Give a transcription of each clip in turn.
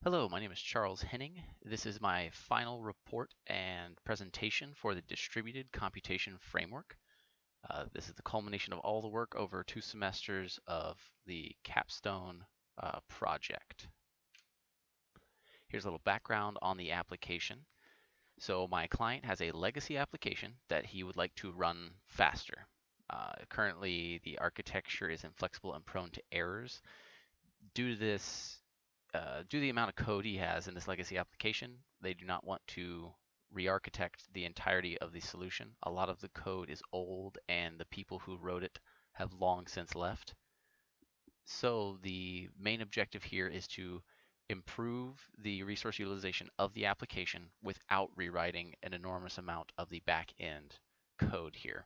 Hello, my name is Charles Henning. This is my final report and presentation for the Distributed Computation Framework. This is the culmination of all the work over 2 semesters of the capstone project. Here's a little background on the application. So my client has a legacy application that he would like to run faster. Currently, the architecture is inflexible and prone to errors. Due to this due to the amount of code he has in this legacy application, they do not want to re-architect the entirety of the solution. A lot of the code is old and the people who wrote it have long since left. So the main objective here is to improve the resource utilization of the application without rewriting an enormous amount of the back-end code here.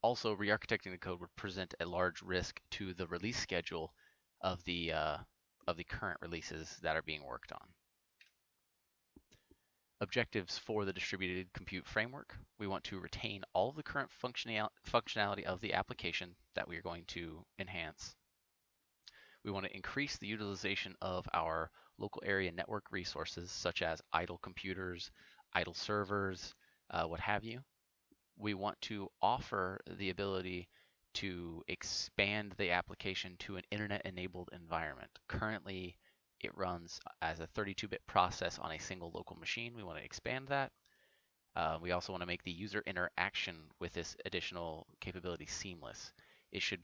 Also, re-architecting the code would present a large risk to the release schedule of the current releases that are being worked on. Objectives for the distributed compute framework. We want to retain all of the current functionality of the application that we are going to enhance. We want to increase the utilization of our local area network resources, such as idle computers, idle servers, what have you. We want to offer the ability to expand the application to an internet-enabled environment. Currently, it runs as a 32-bit process on a single local machine. We want to expand that. We also want to make the user interaction with this additional capability seamless. It should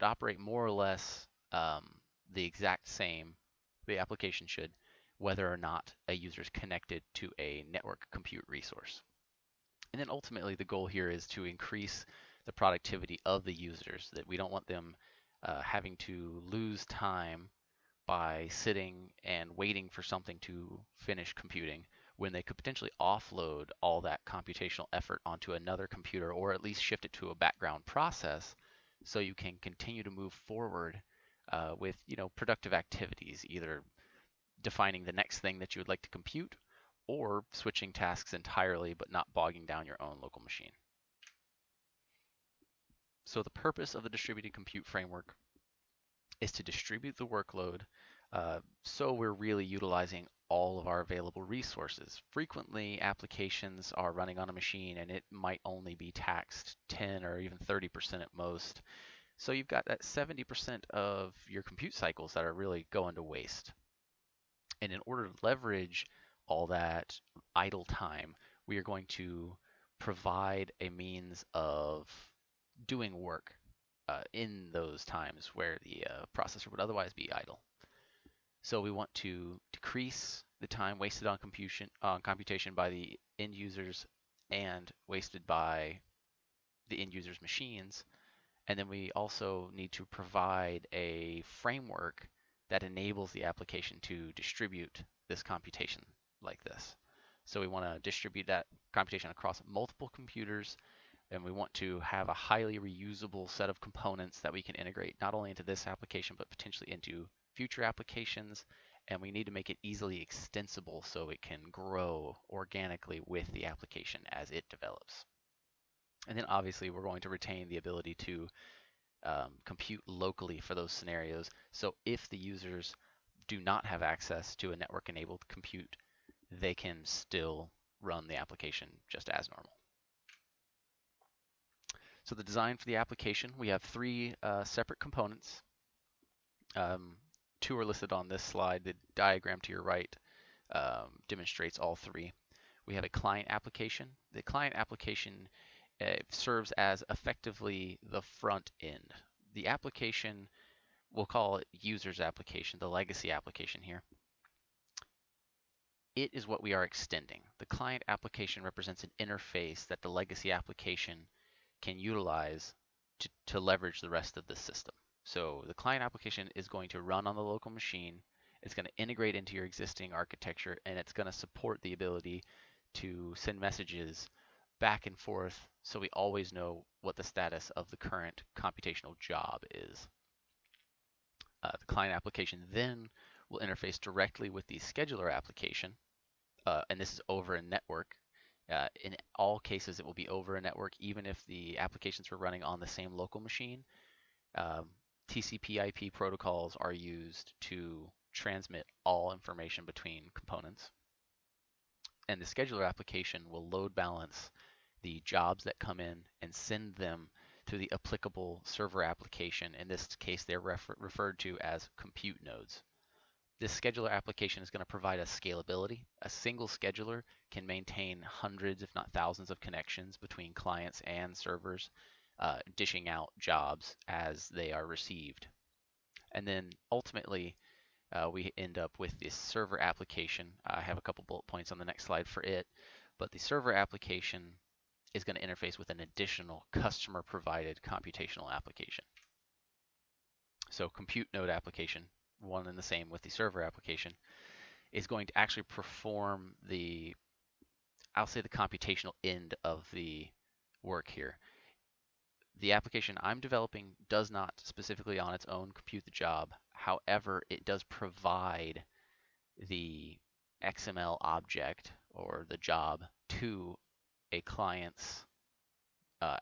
operate more or less the exact same, the application should, whether or not a user is connected to a network compute resource. And then ultimately, the goal here is to increase the productivity of the users, that we don't want them having to lose time by sitting and waiting for something to finish computing when they could potentially offload all that computational effort onto another computer, or at least shift it to a background process so you can continue to move forward with productive activities, either defining the next thing that you would like to compute or switching tasks entirely but not bogging down your own local machine. So the purpose of the distributed compute framework is to distribute the workload so we're really utilizing all of our available resources. Frequently, applications are running on a machine and it might only be taxed 10 or even 30% at most. So you've got that 70% of your compute cycles that are really going to waste. And in order to leverage all that idle time, we are going to provide a means of doing work in those times where the processor would otherwise be idle. So we want to decrease the time wasted on computation by the end users and wasted by the end users' machines. And then we also need to provide a framework that enables the application to distribute this computation like this. So we want to distribute that computation across multiple computers, and we want to have a highly reusable set of components that we can integrate not only into this application, but potentially into future applications. And we need to make it easily extensible so it can grow organically with the application as it develops. And then obviously we're going to retain the ability to compute locally for those scenarios. So if the users do not have access to a network-enabled compute, they can still run the application just as normal. So the design for the application, we have three separate components. Two are listed on this slide. The diagram to your right demonstrates all three. We have a client application. The client application serves as effectively the front end. The application, we'll call it user's application, the legacy application here. It is what we are extending. The client application represents an interface that the legacy application can utilize to leverage the rest of the system. So the client application is going to run on the local machine. It's going to integrate into your existing architecture, and it's going to support the ability to send messages back and forth so we always know what the status of the current computational job is. The client application then will interface directly with the scheduler application, and this is over a network. In all cases, it will be over a network, even if the applications were running on the same local machine. TCP/IP protocols are used to transmit all information between components. And the scheduler application will load balance the jobs that come in and send them to the applicable server application. In this case, they're referred to as compute nodes. This scheduler application is going to provide us scalability. A single scheduler can maintain hundreds, if not thousands, of connections between clients and servers, dishing out jobs as they are received. And then ultimately, we end up with this server application. I have a couple bullet points on the next slide for it, but the server application is going to interface with an additional customer-provided computational application. So compute node application, one and the same with the server application, is going to actually perform the, I'll say the computational end of the work here. The application I'm developing does not specifically on its own compute the job. However, it does provide the XML object or the job to a client's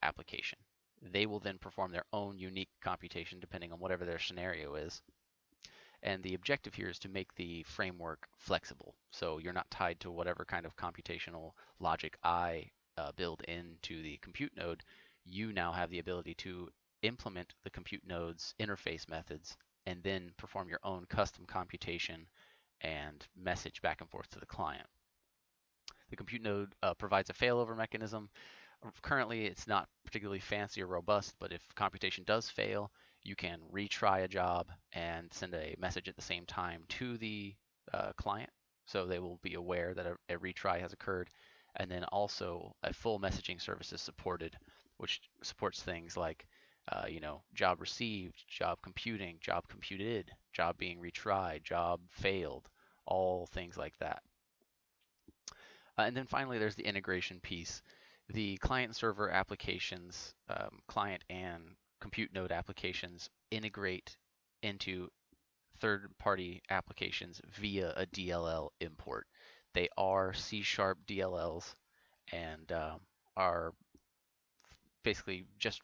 application. They will then perform their own unique computation depending on whatever their scenario is. And the objective here is to make the framework flexible. So you're not tied to whatever kind of computational logic I build into the compute node. You now have the ability to implement the compute node's interface methods and then perform your own custom computation and message back and forth to the client. The compute node provides a failover mechanism. Currently, it's not particularly fancy or robust, but if computation does fail, you can retry a job and send a message at the same time to the client, so they will be aware that a retry has occurred. And then also a full messaging service is supported, which supports things like job received, job computing, job computed, job being retried, job failed, all things like that. And then finally, there's the integration piece. The client server applications, client and compute node applications integrate into third-party applications via a DLL import. They are C# DLLs and are basically just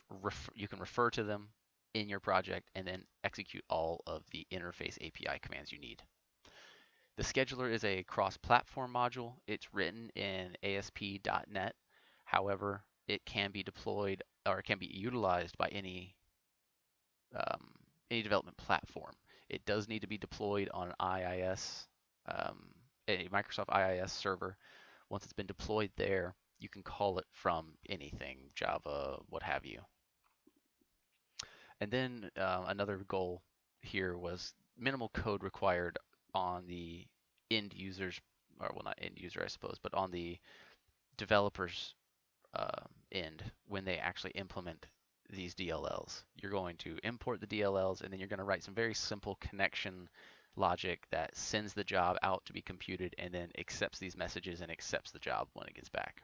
you can refer to them in your project and then execute all of the interface API commands you need. The scheduler is a cross-platform module. It's written in ASP.NET. However, it can be deployed or it can be utilized by any development platform. It does need to be deployed on an IIS, a Microsoft IIS server. Once it's been deployed there, you can call it from anything, Java, what have you. And then another goal here was minimal code required on the end users, or well, not end user, I suppose, but on the developers end when they actually implement these DLLs. You're going to import the DLLs and then you're going to write some very simple connection logic that sends the job out to be computed and then accepts these messages and accepts the job when it gets back.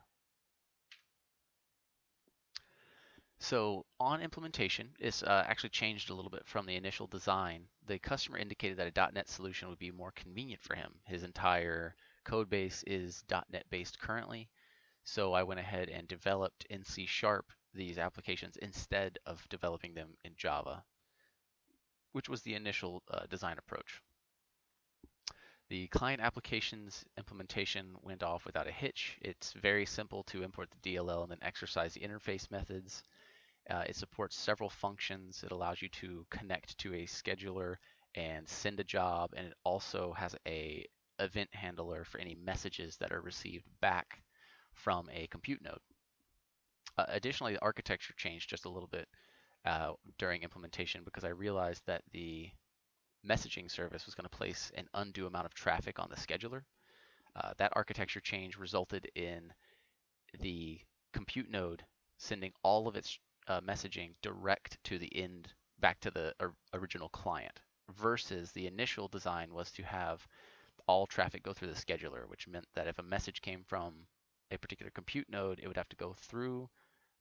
So on implementation, it's actually changed a little bit from the initial design. The customer indicated that a .NET solution would be more convenient for him. His entire code base is .NET based currently. So I went ahead and developed in C# these applications instead of developing them in Java, which was the initial design approach. The client applications implementation went off without a hitch. It's very simple to import the DLL and then exercise the interface methods. It supports several functions. It allows you to connect to a scheduler and send a job, and it also has a event handler for any messages that are received back from a compute node. Additionally, the architecture changed just a little bit during implementation because I realized that the messaging service was going to place an undue amount of traffic on the scheduler. That architecture change resulted in the compute node sending all of its messaging direct to the end, back to the original client, versus the initial design was to have all traffic go through the scheduler, which meant that if a message came from a particular compute node, it would have to go through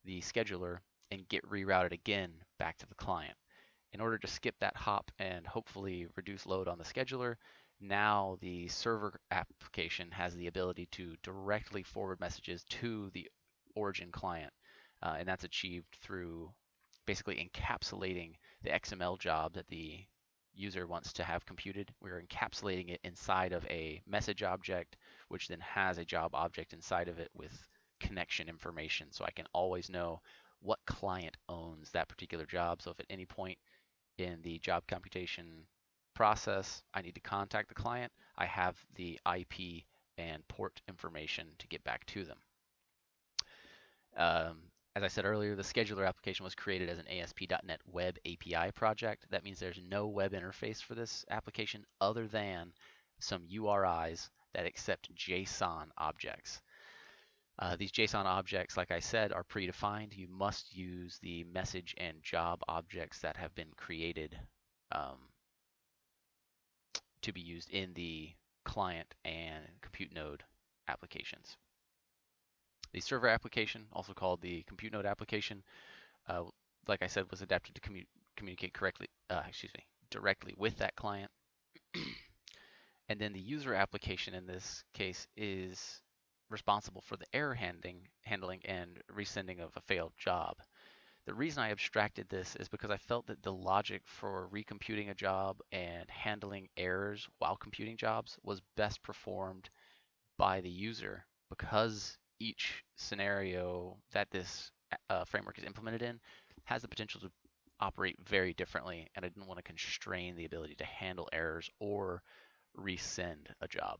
the scheduler and get rerouted again back to the client. In order to skip that hop and hopefully reduce load on the scheduler, now the server application has the ability to directly forward messages to the origin client. And that's achieved through basically encapsulating the XML job that the user wants to have computed. We're encapsulating it inside of a message object, which then has a job object inside of it with connection information. So I can always know what client owns that particular job. So if at any point in the job computation process I need to contact the client, I have the IP and port information to get back to them. As I said earlier, the scheduler application was created as an ASP.NET Web API project. That means there's no web interface for this application other than some URIs that accept JSON objects. These JSON objects, like I said, are predefined. You must use the message and job objects that have been created to be used in the client and compute node applications. The server application, also called the compute node application, like I said, was adapted to communicate directly with that client. And then the user application in this case is responsible for the error handling and resending of a failed job. The reason I abstracted this is because I felt that the logic for recomputing a job and handling errors while computing jobs was best performed by the user, because each scenario that this framework is implemented in has the potential to operate very differently, and I didn't want to constrain the ability to handle errors or resend a job.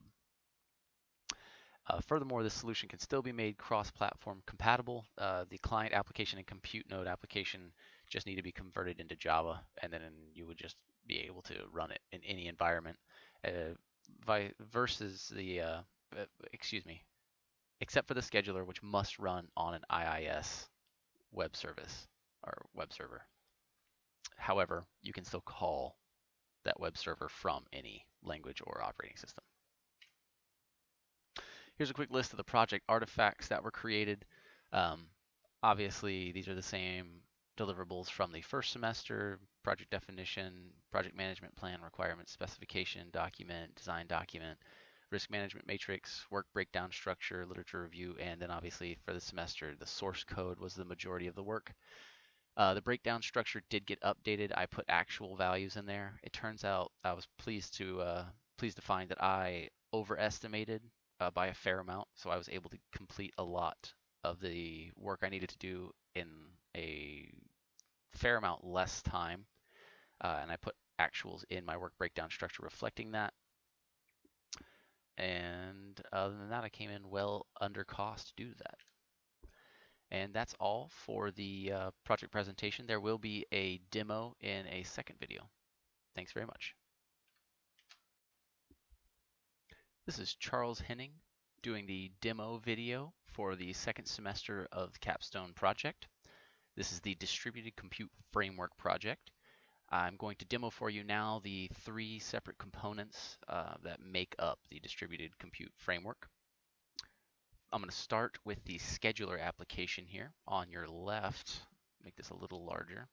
Furthermore, this solution can still be made cross-platform compatible. The client application and compute node application just need to be converted into Java, and then you would just be able to run it in any environment. Versus the, except for the scheduler, which must run on an IIS web service or web server. However, you can still call that web server from any language or operating system. Here's a quick list of the project artifacts that were created. Obviously, these are the same deliverables from the first semester: project definition, project management plan, requirements specification, document, design document, risk management matrix, work breakdown structure, literature review, and then obviously for the semester, the source code was the majority of the work. The breakdown structure did get updated. I put actual values in there. It turns out I was pleased to find that I overestimated by a fair amount, so I was able to complete a lot of the work I needed to do in a fair amount less time, and I put actuals in my work breakdown structure reflecting that. And other than that, I came in well under cost to do that. And that's all for the project presentation. There will be a demo in a second video. Thanks very much. This is Charles Henning doing the demo video for the second semester of Capstone project. This is the Distributed Compute Framework project. I'm going to demo for you now the 3 separate components that make up the Distributed Compute Framework. I'm going to start with the scheduler application here on your left. Make this a little larger.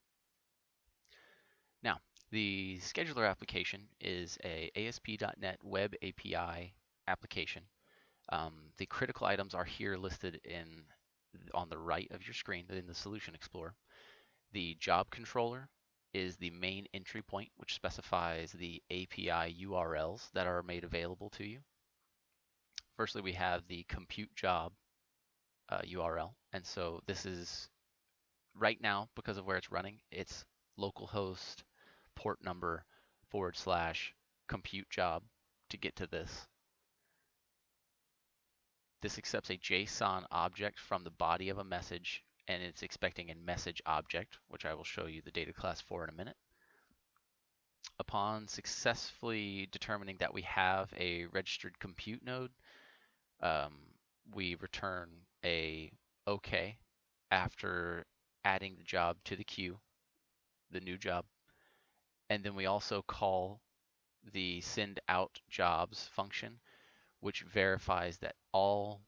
Now, the scheduler application is a ASP.NET Web API application. The critical items are here listed on the right of your screen in the Solution Explorer. The job controller is the main entry point, which specifies the API URLs that are made available to you. Firstly, we have the compute job URL, and so this is right now, because of where it's running, it's localhost port number / compute job to get to this. This accepts a JSON object from the body of a message, and it's expecting a message object, which I will show you the data class for in a minute. Upon successfully determining that we have a registered compute node, we return a OK after adding the job to the queue, the new job. And then we also call the send out jobs function, which verifies that all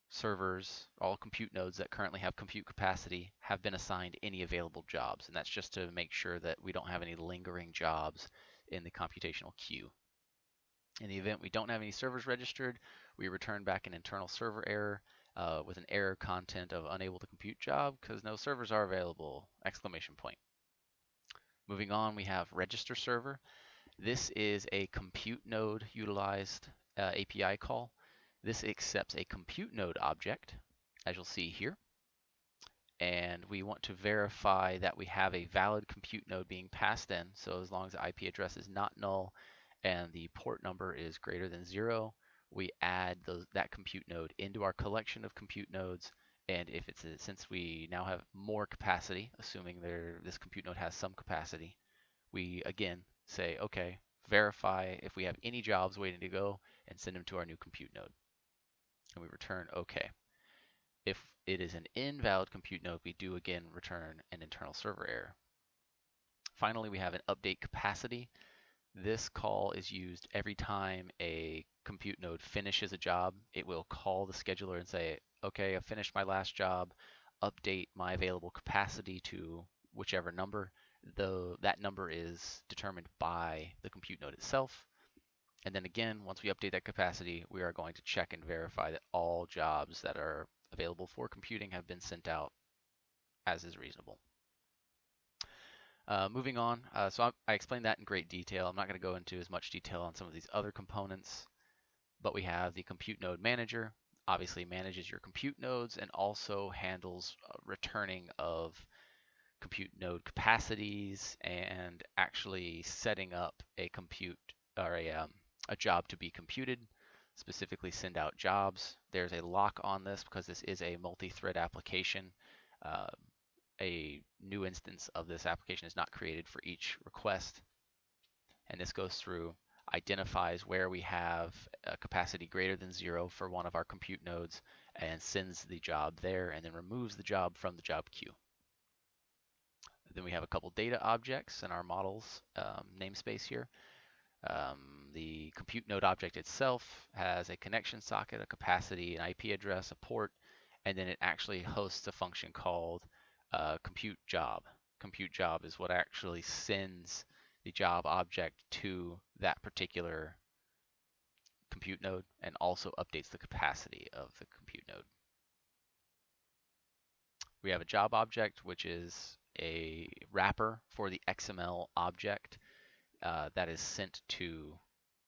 servers, all compute nodes that currently have compute capacity have been assigned any available jobs. And that's just to make sure that we don't have any lingering jobs in the computational queue. In the event we don't have any servers registered, we return back an internal server error with an error content of unable to compute job because no servers are available, exclamation point. Moving on, we have register server. This is a compute node utilized API call. This accepts a compute node object, as you'll see here, and we want to verify that we have a valid compute node being passed in. So as long as the IP address is not null and the port number is greater than 0, we add that compute node into our collection of compute nodes. And if it's since we now have more capacity, assuming this compute node has some capacity, we again say, okay, verify if we have any jobs waiting to go and send them to our new compute node. And we return okay. If it is an invalid compute node, we do again return an internal server error. Finally, we have an update capacity. This call is used every time a compute node finishes a job. It will call the scheduler and say, okay, I've finished my last job, update my available capacity to whichever number. That number is determined by the compute node itself. And then again, once we update that capacity, we are going to check and verify that all jobs that are available for computing have been sent out as is reasonable. Moving on, so I explained that in great detail. I'm not going to go into as much detail on some of these other components, but we have the compute node manager, obviously manages your compute nodes and also handles returning of compute node capacities and actually setting up a compute or a job to be computed, specifically send out jobs. There's a lock on this because this is a multi-thread application. Uh, a new instance of this application is not created for each request. And this goes through, identifies where we have a capacity greater than 0 for one of our compute nodes and sends the job there and then removes the job from the job queue. Then we have a couple data objects in our models namespace here. The compute node object itself has a connection socket, a capacity, an IP address, a port, and then it actually hosts a function called compute job. Compute job is what actually sends the job object to that particular compute node and also updates the capacity of the compute node. We have a job object, which is a wrapper for the XML object that is sent to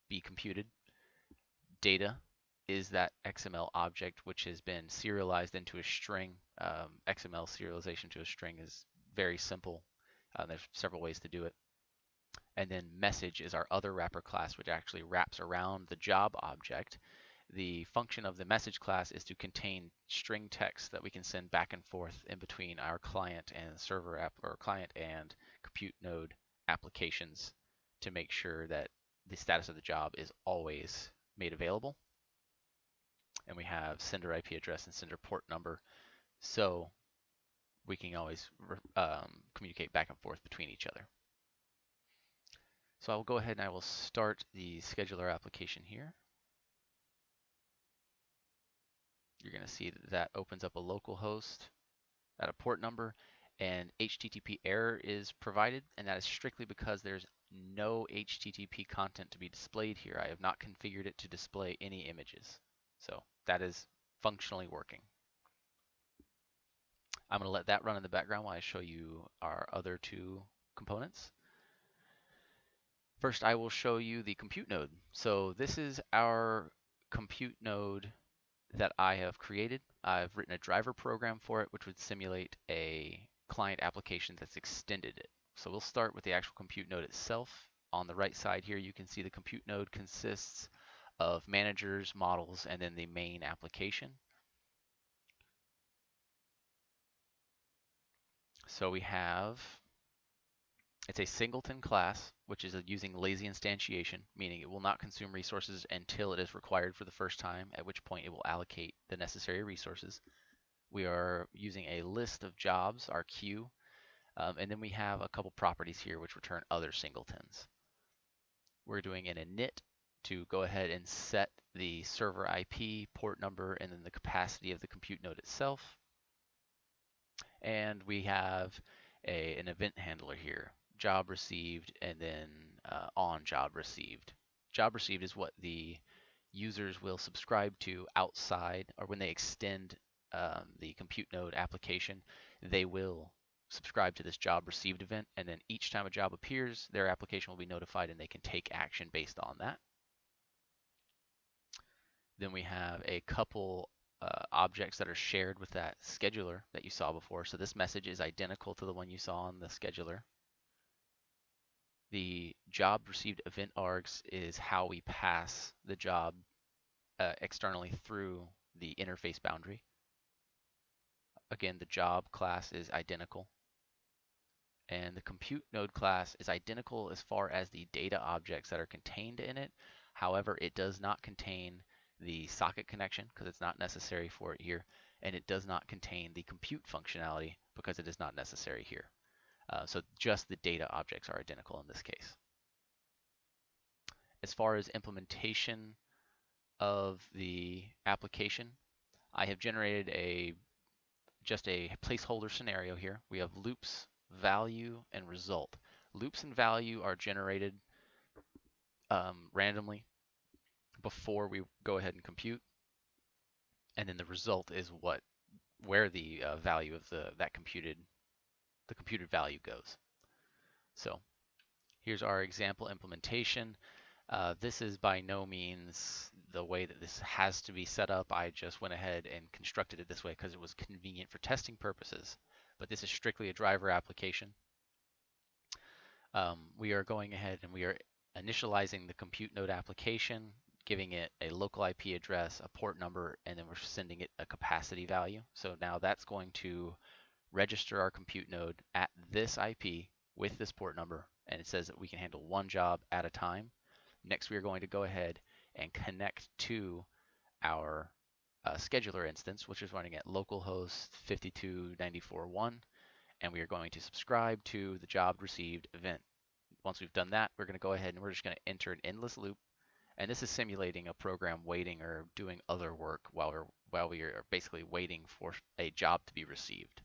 be computed. Data is that XML object which has been serialized into a string. XML serialization to a string is very simple. There's several ways to do it. And then message is our other wrapper class, which actually wraps around the job object. The function of the message class is to contain string text that we can send back and forth in between our client and server app or client and compute node applications to make sure that the status of the job is always made available. And we have sender IP address and sender port number, so we can always communicate back and forth between each other. So I will go ahead and I will start the scheduler application here. You're going to see that opens up a local host at a port number, and HTTP error is provided, and that is strictly because there's no HTTP content to be displayed here. I have not configured it to display any images. So that is functionally working. I'm going to let that run in the background while I show you our other two components. First, I will show you the compute node. So this is our compute node that I have created. I've written a driver program for it, which would simulate a client application that's extended it. So we'll start with the actual compute node itself. On the right side here, you can see the compute node consists of managers, models, and then the main application. So we have, it's a singleton class, which is using lazy instantiation, meaning it will not consume resources until it is required for the first time, at which point it will allocate the necessary resources. We are using a list of jobs, our queue, and then we have a couple properties here which return other singletons. We're doing an init to go ahead and set the server IP, port number, and then the capacity of the compute node itself. And we have an event handler here, job received, and then on job received. Job received is what the users will subscribe to outside, or when they extend the compute node application, they will subscribe to this job received event, and then each time a job appears, their application will be notified and they can take action based on that. Then we have a couple objects that are shared with that scheduler that you saw before. So this message is identical to the one you saw on the scheduler. The job received event args is how we pass the job externally through the interface boundary. Again, the job class is identical. And the compute node class is identical as far as the data objects that are contained in it. However, it does not contain the socket connection because it's not necessary for it here, and it does not contain the compute functionality because it is not necessary here. So just the data objects are identical in this case. As far as implementation of the application, I have generated just a placeholder scenario here. We have loops, value, and result. Loops and value are generated randomly before we go ahead and compute, and then the result is where the value of the computed value goes. So here's our example implementation. This is by no means the way that this has to be set up. I just went ahead and constructed it this way because it was convenient for testing purposes. But this is strictly a driver application. We are going ahead and we are initializing the compute node application, giving it a local IP address, a port number, and then we're sending it a capacity value. So now that's going to register our compute node at this IP with this port number, and it says that we can handle one job at a time. Next, we are going to go ahead and connect to our scheduler instance, which is running at localhost 52.94.1, and we are going to subscribe to the job received event. Once we've done that, we're going to go ahead and we're just going to enter an endless loop, and this is simulating a program waiting or doing other work while we are basically waiting for a job to be received.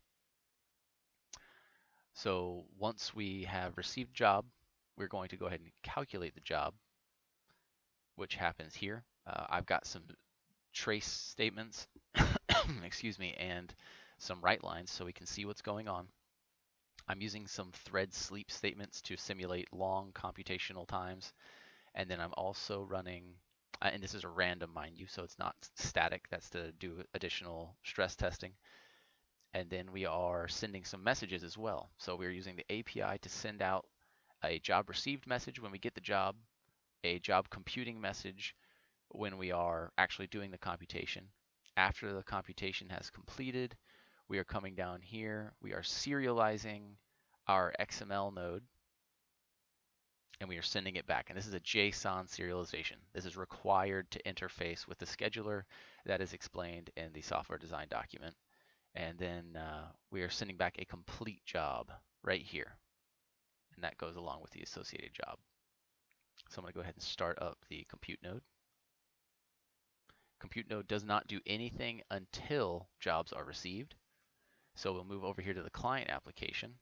So once we have received job, we're going to go ahead and calculate the job, which happens here. I've got some trace statements, excuse me, and some write lines so we can see what's going on. I'm using some thread sleep statements to simulate long computational times. And then I'm also running, and this is a random, mind you, so it's not static. That's to do additional stress testing. And then we are sending some messages as well. So we're using the API to send out a job received message when we get the job, a job computing message when we are actually doing the computation. After the computation has completed, we are coming down here. We are serializing our XML node, and we are sending it back. And this is a JSON serialization. This is required to interface with the scheduler that is explained in the software design document. And then we are sending back a complete job right here. And that goes along with the associated job. So I'm going to go ahead and start up the compute node. Compute node does not do anything until jobs are received. So we'll move over here to the client application.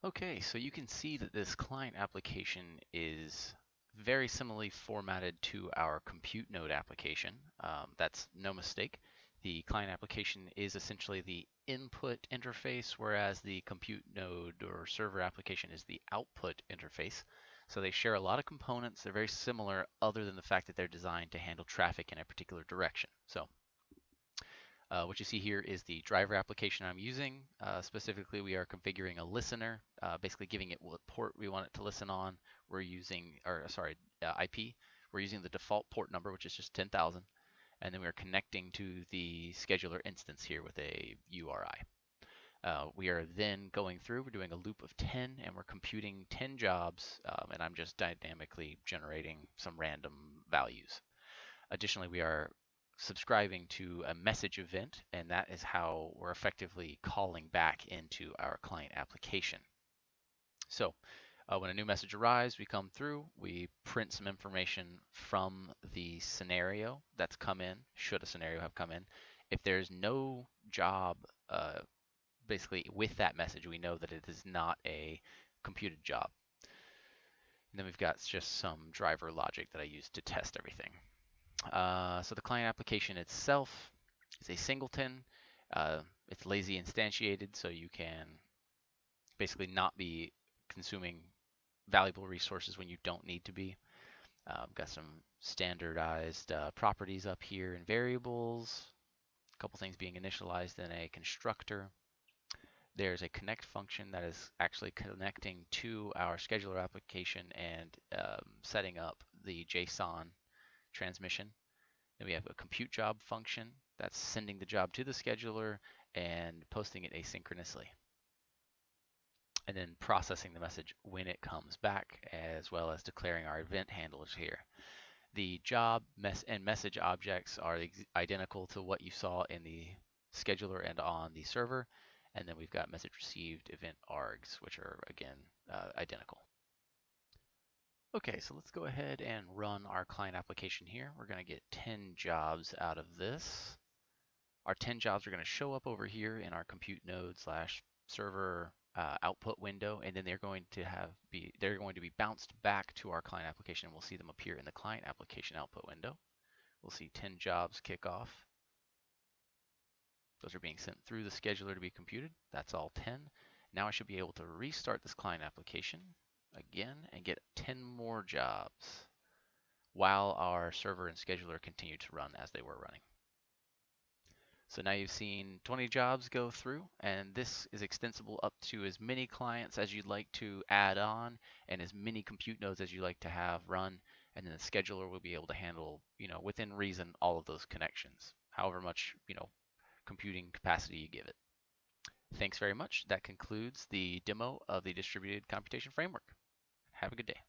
Okay, so you can see that this client application is very similarly formatted to our compute node application. That's no mistake. The client application is essentially the input interface, whereas the compute node or server application is the output interface. So they share a lot of components. They're very similar other than the fact that they're designed to handle traffic in a particular direction. So what you see here is the driver application I'm using. Specifically, we are configuring a listener, basically giving it what port we want it to listen on. We're using, IP. We're using the default port number, which is just 10,000. And then we're connecting to the scheduler instance here with a URI. We are then going through, we're doing a loop of 10, and we're computing 10 jobs, and I'm just dynamically generating some random values. Additionally, we are subscribing to a message event, and that is how we're effectively calling back into our client application. So when a new message arrives, we come through, we print some information from the scenario that's come in, should a scenario have come in. If there's no job basically with that message, we know that it is not a computed job. And then we've got just some driver logic that I use to test everything. So the client application itself is a singleton. Uh, it's lazy instantiated, so you can basically not be consuming valuable resources when you don't need to be. Got some standardized properties up here and variables, a couple things being initialized in a constructor. There's a connect function that is actually connecting to our scheduler application and setting up the JSON transmission. Then we have a compute job function that's sending the job to the scheduler and posting it asynchronously, and then processing the message when it comes back, as well as declaring our event handlers here. The job and message objects are identical to what you saw in the scheduler and on the server. And then we've got message received event args, which are again identical. Okay, so let's go ahead and run our client application here. We're going to get 10 jobs out of this. Our 10 jobs are going to show up over here in our compute node slash server output window, and then they're going to be bounced back to our client application, and we'll see them appear in the client application output window. We'll see 10 jobs kick off. Those are being sent through the scheduler to be computed. That's all 10. Now I should be able to restart this client application again and get 10 more jobs while our server and scheduler continue to run as they were running. So now you've seen 20 jobs go through, and this is extensible up to as many clients as you'd like to add on and as many compute nodes as you like to have run. And then the scheduler will be able to handle, within reason, all of those connections, however much, computing capacity you give it. Thanks very much. That concludes the demo of the distributed computation framework. Have a good day.